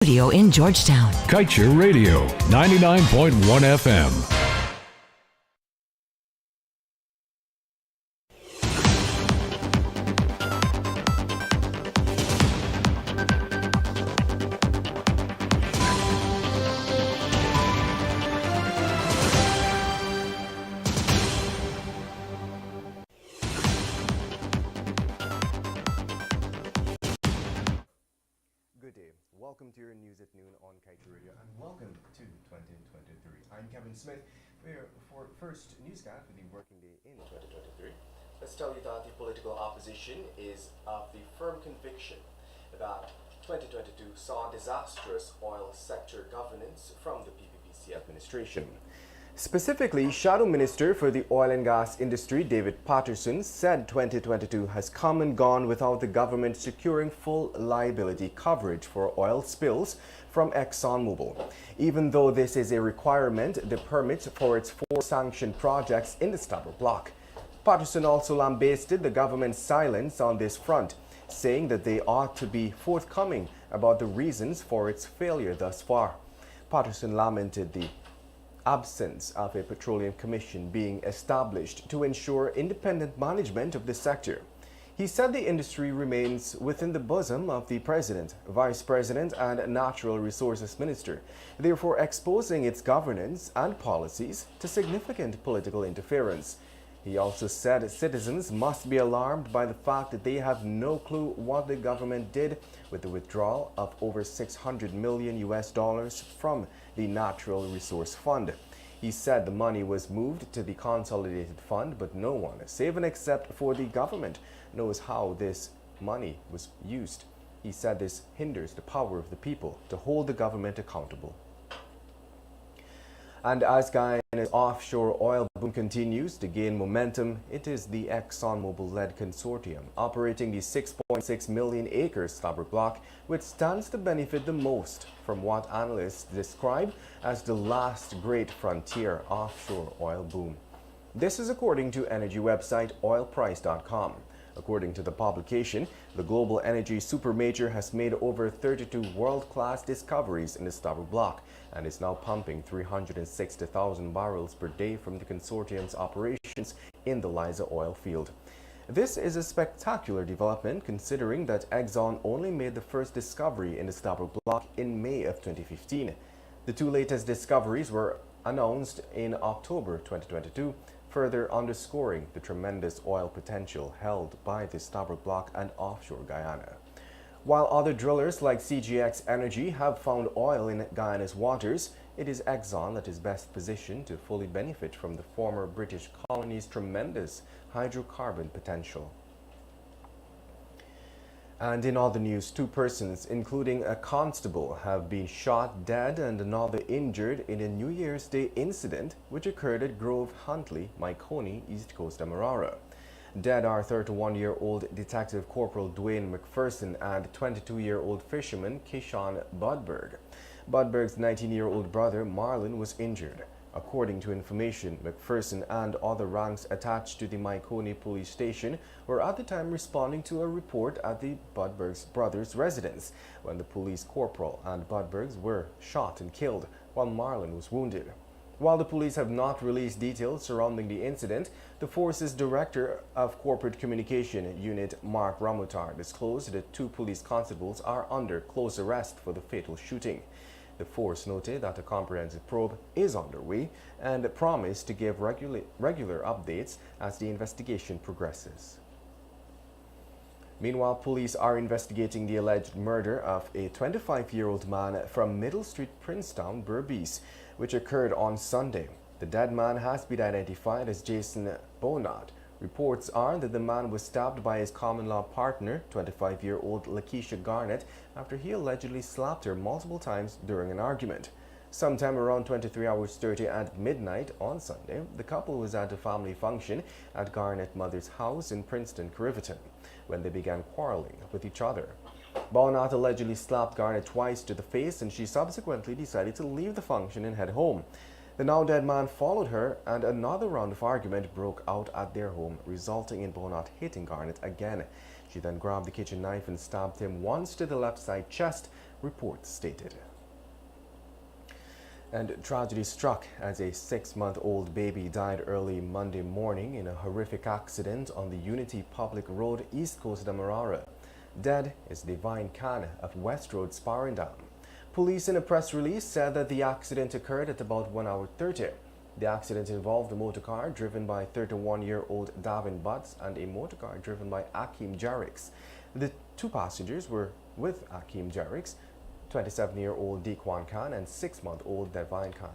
Studio in Georgetown. Kaieteur Radio, 99.1 FM. Good day. Welcome to your news at noon on Kaieteur Radio and welcome to 2023. I'm Kevin Smith. We're for first newscast for the working day in 2023. Let's tell you that the political opposition is of the firm conviction that 2022 saw disastrous oil sector governance from the PPPC administration. Specifically, Shadow Minister for the Oil and Gas Industry, David Patterson, said 2022 has come and gone without the government securing full liability coverage for oil spills from ExxonMobil. Even though this is a requirement, the permits for its 4 sanctioned projects in the Stabber block. Patterson also lambasted the government's silence on this front, saying that they ought to be forthcoming about the reasons for its failure thus far. Patterson lamented the absence of a petroleum commission being established to ensure independent management of the sector. He said the industry remains within the bosom of the President, Vice President and Natural Resources Minister, therefore exposing its governance and policies to significant political interference. He also said citizens must be alarmed by the fact that they have no clue what the government did with the withdrawal of over $600 million from the Natural Resource Fund. He said the money was moved to the Consolidated Fund, but no one, save and except for the government, knows how this money was used. He said this hinders the power of the people to hold the government accountable. And as Guyana's offshore oil boom continues to gain momentum, it is the ExxonMobil-led consortium operating the 6.6 million acre Stabber block which stands to benefit the most from what analysts describe as the last great frontier offshore oil boom. This is according to energy website oilprice.com. According to the publication, the global energy supermajor has made over 32 world-class discoveries in the Stabber block and is now pumping 360,000 barrels per day from the consortium's operations in the Liza oil field. This is a spectacular development considering that Exxon only made the first discovery in the Stabber block in May of 2015. The 2 latest discoveries were announced in October 2022, further underscoring the tremendous oil potential held by the Stabber block and offshore Guyana. While other drillers like CGX Energy have found oil in Guyana's waters, it is Exxon that is best positioned to fully benefit from the former British colony's tremendous hydrocarbon potential. And in other news, 2 persons, including a constable, have been shot dead and another injured in a New Year's Day incident which occurred at Grove Huntley, Maikoni, East Coast Demerara. Dead are 31-year-old Detective Corporal Dwayne McPherson and 22-year-old fisherman Keyshawn Budberg. Budberg's 19-year-old brother Marlon was injured. According to information, McPherson and other ranks attached to the Maikoni police station were at the time responding to a report at the Budberg's brother's residence when the police corporal and Budbergs were shot and killed, while Marlon was wounded. While the police have not released details surrounding the incident, the force's Director of Corporate Communication Unit, Mark Ramutar, disclosed that 2 police constables are under close arrest for the fatal shooting. The force noted that a comprehensive probe is underway and promised to give regular updates as the investigation progresses. Meanwhile, police are investigating the alleged murder of a 25-year-old man from Middle Street, Princetown, Berbice, which occurred on Sunday. The dead man has been identified as Jason Bonat. Reports are that the man was stabbed by his common-law partner, 25-year-old Lakeisha Garnett, after he allegedly slapped her multiple times during an argument. Sometime around 23 hours 30 at midnight on Sunday, the couple was at a family function at Garnett's mother's house in Princeton, Criverton, when they began quarreling with each other. Bonat allegedly slapped Garnett twice to the face, and she subsequently decided to leave the function and head home. The now dead man followed her, and another round of argument broke out at their home, resulting in Bonat hitting Garnett again. She then grabbed the kitchen knife and stabbed him once to the left side chest, report stated. And tragedy struck as a 6-month-old baby died early Monday morning in a horrific accident on the Unity Public Road, East Coast Demerara. Dead is Divine Khan of West Road, Sparendam. Police in a press release said that the accident occurred at about 1:30. The accident involved a motorcar driven by 31-year-old Davin Butts and a motorcar driven by Akeem Jarrix. The two passengers were with Akeem Jarrix, 27-year-old Dequan Khan and 6-month-old Divine Khan.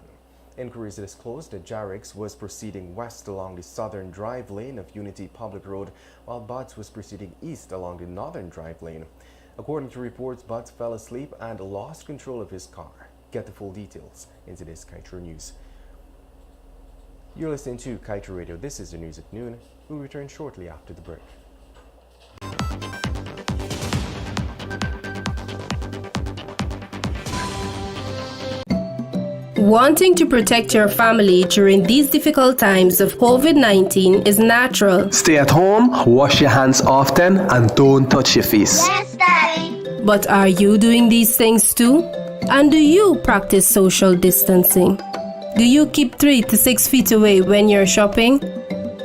Inquiries disclosed that Jarrix was proceeding west along the southern drive lane of Unity Public Road, while Butts was proceeding east along the northern drive lane. According to reports, Butts fell asleep and lost control of his car. Get the full details in today's Kaieteur News. You're listening to Kaieteur Radio. This is the news at noon. We'll return shortly after the break. Wanting to protect your family during these difficult times of COVID-19 is natural. Stay at home, wash your hands often, and don't touch your face. Yes, Daddy. But are you doing these things too? And do you practice social distancing? Do you keep 3 to 6 feet away when you're shopping?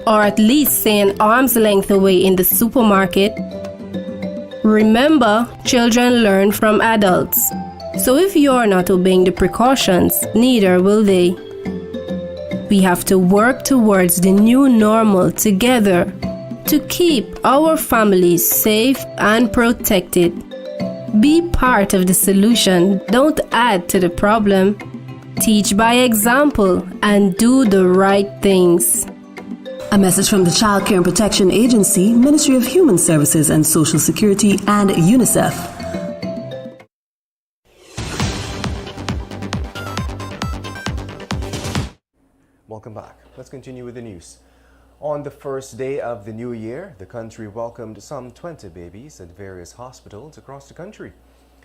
Or at least stay an arm's length away in the supermarket? Remember, children learn from adults. So if you're not obeying the precautions, neither will they. We have to work towards the new normal together to keep our families safe and protected. Be part of the solution, don't add to the problem. Teach by example and do the right things. A message from the Child Care and Protection Agency, Ministry of Human Services and Social Security, and UNICEF. Welcome back. Let's continue with the news. On the first day of the new year, the country welcomed some 20 babies at various hospitals across the country.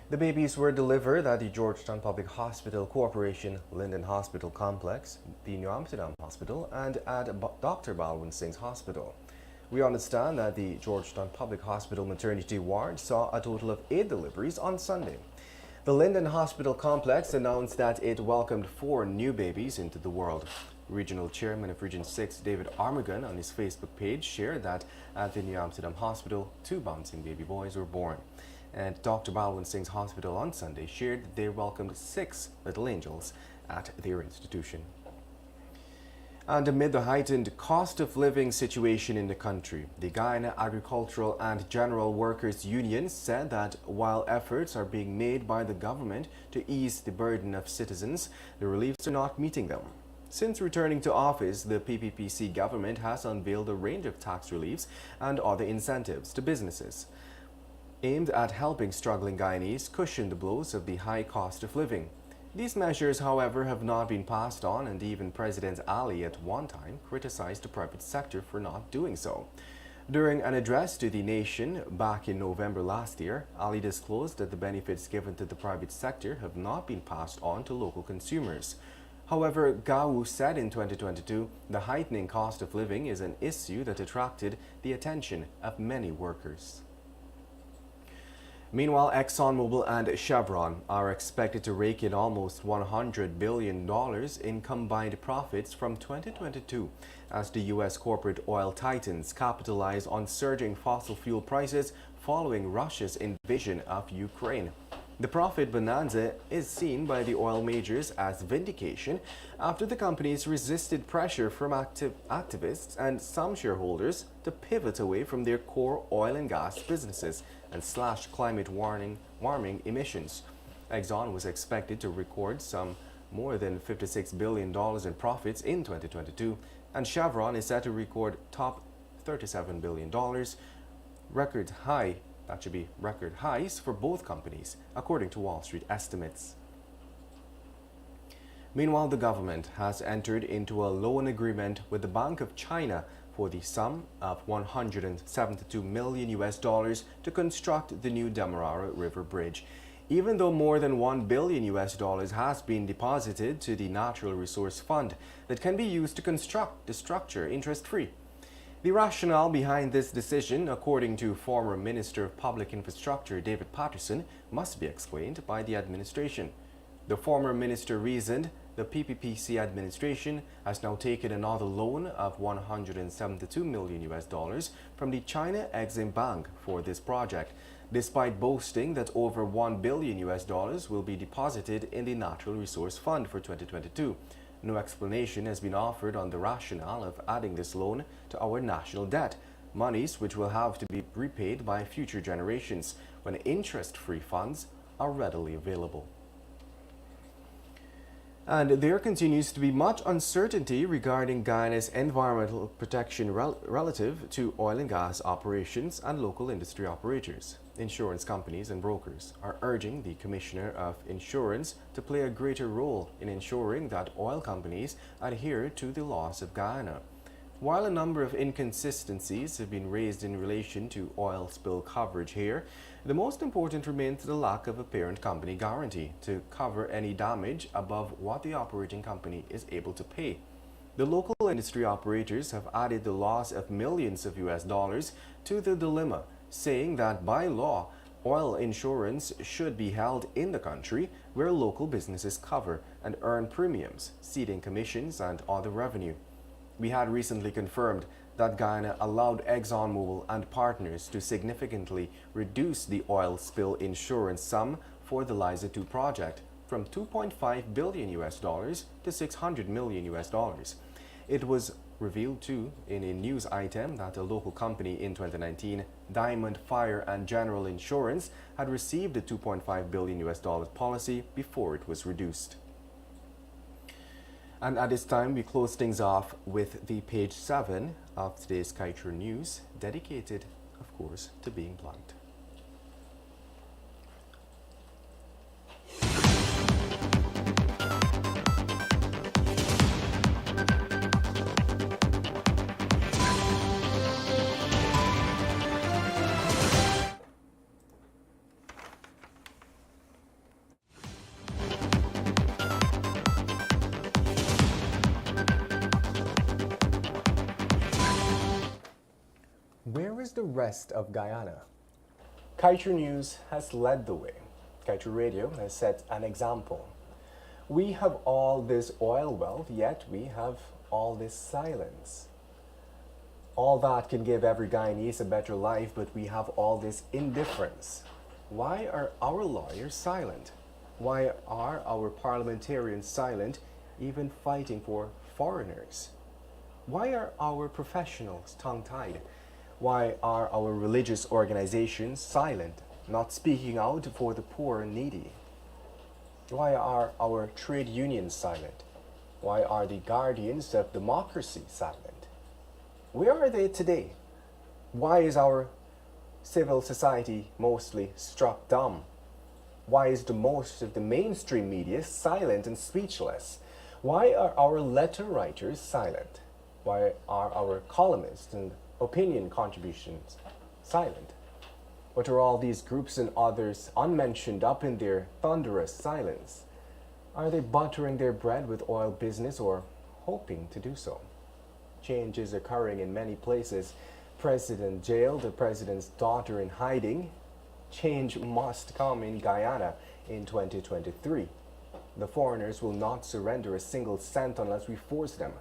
The babies were delivered at the Georgetown Public Hospital Corporation Linden Hospital Complex, the New Amsterdam Hospital, and at Dr. Balwin Singh's Hospital. We understand that the Georgetown Public Hospital maternity ward saw a total of 8 deliveries on Sunday. The Linden Hospital Complex announced that it welcomed 4 new babies into the world. Regional Chairman of Region 6, David Armagon, on his Facebook page shared that at the New Amsterdam Hospital, 2 bouncing baby boys were born. And Dr. Balwin Singh's Hospital on Sunday shared that they welcomed 6 little angels at their institution. And amid the heightened cost of living situation in the country, the Guyana Agricultural and General Workers Union said that while efforts are being made by the government to ease the burden of citizens, the reliefs are not meeting them. Since returning to office, the PPPC government has unveiled a range of tax reliefs and other incentives to businesses, aimed at helping struggling Guyanese cushion the blows of the high cost of living. These measures, however, have not been passed on, and even President Ali at one time criticized the private sector for not doing so. During an address to the nation back in November last year, Ali disclosed that the benefits given to the private sector have not been passed on to local consumers. However, Gao said in 2022, the heightening cost of living is an issue that attracted the attention of many workers. Meanwhile, ExxonMobil and Chevron are expected to rake in almost $100 billion in combined profits from 2022 as the U.S. corporate oil titans capitalize on surging fossil fuel prices following Russia's invasion of Ukraine. The profit bonanza is seen by the oil majors as vindication after the companies resisted pressure from activists and some shareholders to pivot away from their core oil and gas businesses and slash climate warming emissions. Exxon was expected to record some more than $56 billion in profits in 2022, and Chevron is set to record top $37 billion, record high. That should be record highs for both companies, according to Wall Street estimates. Meanwhile, the government has entered into a loan agreement with the Bank of China for the sum of $172 million to construct the new Demerara River Bridge, even though more than $1 billion has been deposited to the Natural Resource Fund that can be used to construct the structure interest-free. The rationale behind this decision, according to former Minister of Public Infrastructure David Patterson, must be explained by the administration. The former minister reasoned the PPPC administration has now taken another loan of $172 million from the China Exim Bank for this project, despite boasting that over $1 billion will be deposited in the Natural Resource Fund for 2022. No explanation has been offered on the rationale of adding this loan to our national debt, monies which will have to be repaid by future generations when interest-free funds are readily available. And there continues to be much uncertainty regarding Guyana's environmental protection relative to oil and gas operations and local industry operators. Insurance companies and brokers are urging the Commissioner of Insurance to play a greater role in ensuring that oil companies adhere to the laws of Guyana. While a number of inconsistencies have been raised in relation to oil spill coverage here, the most important remains the lack of a parent company guarantee to cover any damage above what the operating company is able to pay. The local industry operators have added the loss of millions of US dollars to the dilemma, saying that by law, oil insurance should be held in the country where local businesses cover and earn premiums, ceding commissions and other revenue. We had recently confirmed that Guyana allowed ExxonMobil and partners to significantly reduce the oil spill insurance sum for the Liza 2 project from $2.5 billion to $600 million. It was revealed too in a news item that a local company in 2019, Diamond Fire and General Insurance, had received a $2.5 billion policy before it was reduced. And at this time, we close things off with the page 7 of today's Kaieteur News, dedicated, of course, to being blunt. Where is the rest of Guyana? Kaieteur News has led the way. Kaieteur Radio has set an example. We have all this oil wealth, yet we have all this silence. All that can give every Guyanese a better life, but we have all this indifference. Why are our lawyers silent? Why are our parliamentarians silent, even fighting for foreigners? Why are our professionals tongue-tied? Why are our religious organizations silent, not speaking out for the poor and needy? Why are our trade unions silent? Why are the guardians of democracy silent? Where are they today? Why is our civil society mostly struck dumb? Why is the most of the mainstream media silent and speechless? Why are our letter writers silent? Why are our columnists and opinion contributions silent? What are all these groups and others unmentioned up in their thunderous silence? Are they buttering their bread with oil business or hoping to do so? Change is occurring in many places. President jailed, the president's daughter in hiding. Change must come in Guyana in 2023. The foreigners will not surrender a single cent unless we force them.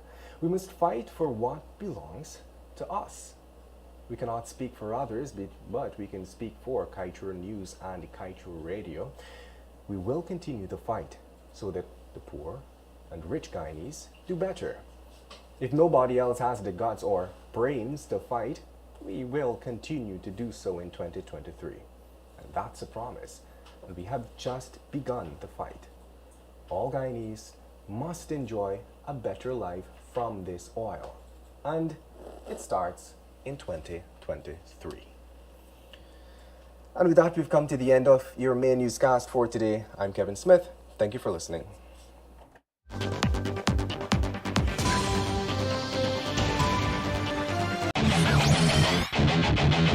We must fight for what belongs to us. We cannot speak for others, but we can speak for Kaieteur News and Kaieteur Radio. We will continue the fight so that the poor and rich Guyanese do better. If nobody else has the guts or brains to fight, we will continue to do so in 2023. And that's a promise. And we have just begun the fight. All Guyanese must enjoy a better life from this oil. And it starts in 2023. And with that, we've come to the end of your main newscast for today. I'm Kevin Smith. Thank you for listening.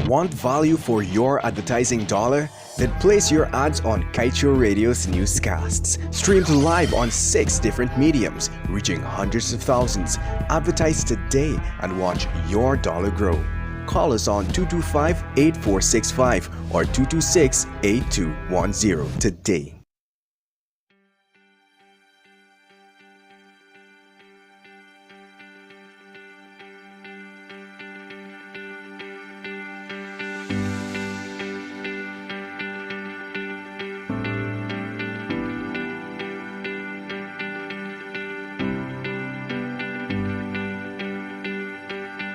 Want value for your advertising dollar? Then place your ads on Kaieteur Radio's newscasts. Streamed live on 6 different mediums, reaching hundreds of thousands. Advertise today and watch your dollar grow. Call us on 225-8465 or 226-8210 today.